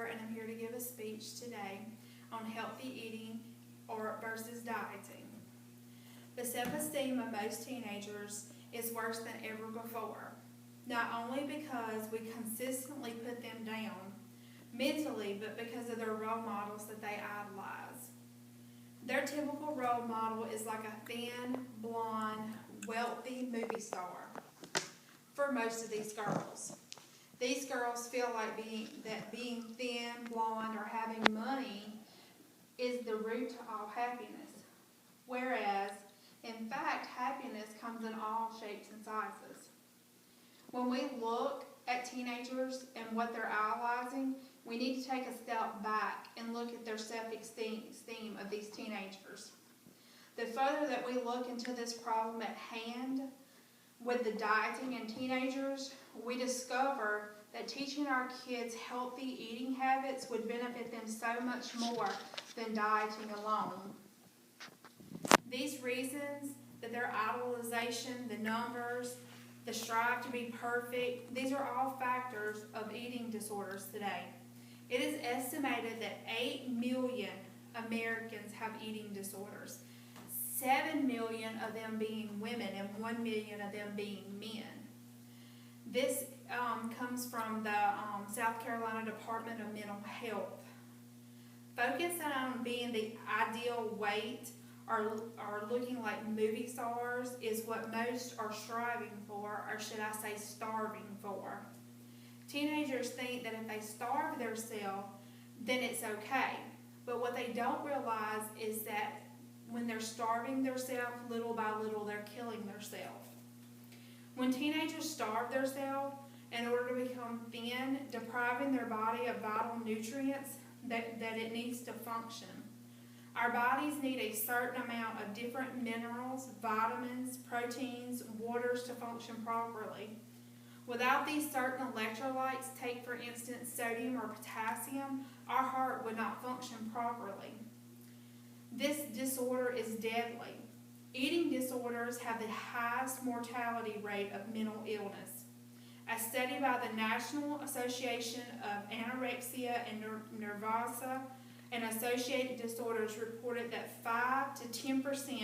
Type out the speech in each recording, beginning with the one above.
and I'm here to give a speech today on healthy eating versus dieting. The self-esteem of most teenagers is worse than ever before, not only because we consistently put them down mentally, but because of their role models that they idolize. Their typical role model is like a thin, blonde, wealthy movie star for most of these girls. These girls feel like being thin, blonde, or having money is the root to all happiness. Whereas, in fact, happiness comes in all shapes and sizes. When we look at teenagers and what they're idolizing, we need to take a step back and look at their self-esteem of these teenagers. The further that we look into this problem at hand with the dieting in teenagers, we discover that teaching our kids healthy eating habits would benefit them so much more than dieting alone. These reasons, that their idolization, the numbers, the strive to be perfect, these are all factors of eating disorders today. It is estimated that 8 million Americans have eating disorders, 7 million of them being women and 1 million of them being men. This comes from the South Carolina Department of Mental Health. Focusing on being the ideal weight or looking like movie stars is what most are striving for, or should I say starving for. Teenagers think that if they starve themselves, then it's okay. But what they don't realize is that when they're starving themselves, little by little, they're killing themselves. When teenagers starve themselves in order to become thin, depriving their body of vital nutrients that it needs to function. Our bodies need a certain amount of different minerals, vitamins, proteins, waters to function properly. Without these certain electrolytes, take for instance sodium or potassium, our heart would not function properly. This disorder is deadly. Eating disorders have the highest mortality rate of mental illness. A study by the National Association of Anorexia and Nervosa and Associated Disorders reported that 5 to 10%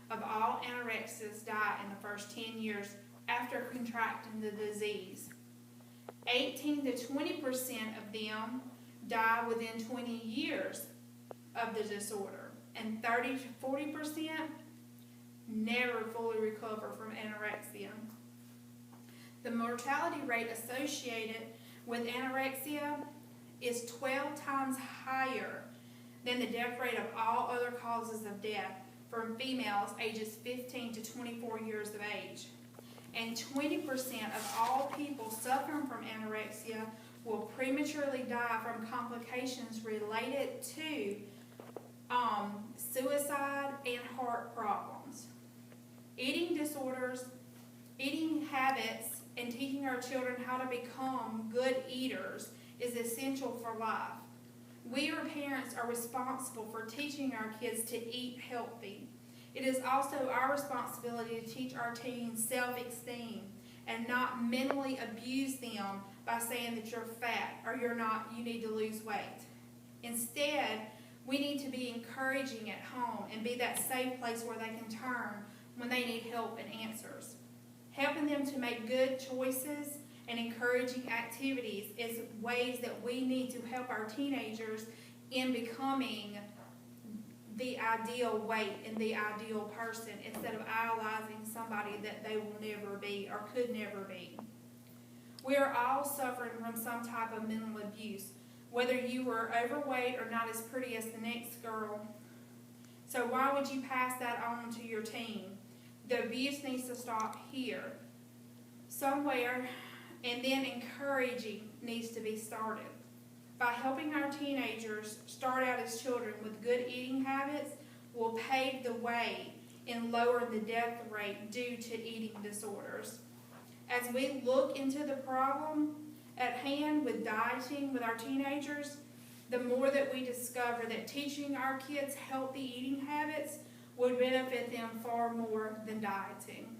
of all anorexics die in the first 10 years after contracting the disease. 18 to 20% of them die within 20 years of the disorder, and 30 to 40% never fully recover from anorexia. The mortality rate associated with anorexia is 12 times higher than the death rate of all other causes of death for females ages 15 to 24 years of age. And 20% of all people suffering from anorexia will prematurely die from complications related to suicide and heart problems. Eating disorders, eating habits, and teaching our children how to become good eaters is essential for life. We, our parents, are responsible for teaching our kids to eat healthy. It is also our responsibility to teach our teens self-esteem and not mentally abuse them by saying that you're fat or you need to lose weight. Instead, we need to be encouraging at home and be that safe place where they can turn when they need help and answers. Helping them to make good choices and encouraging activities is ways that we need to help our teenagers in becoming the ideal weight and the ideal person instead of idolizing somebody that they will never be or could never be. We are all suffering from some type of mental abuse, whether you were overweight or not as pretty as the next girl. So why would you pass that on to your teen? The abuse needs to stop here, somewhere, and then encouraging needs to be started. By helping our teenagers start out as children with good eating habits, will pave the way in lowering the death rate due to eating disorders. As we look into the problem at hand with dieting with our teenagers, the more that we discover that teaching our kids healthy eating habits would benefit them far more than dieting.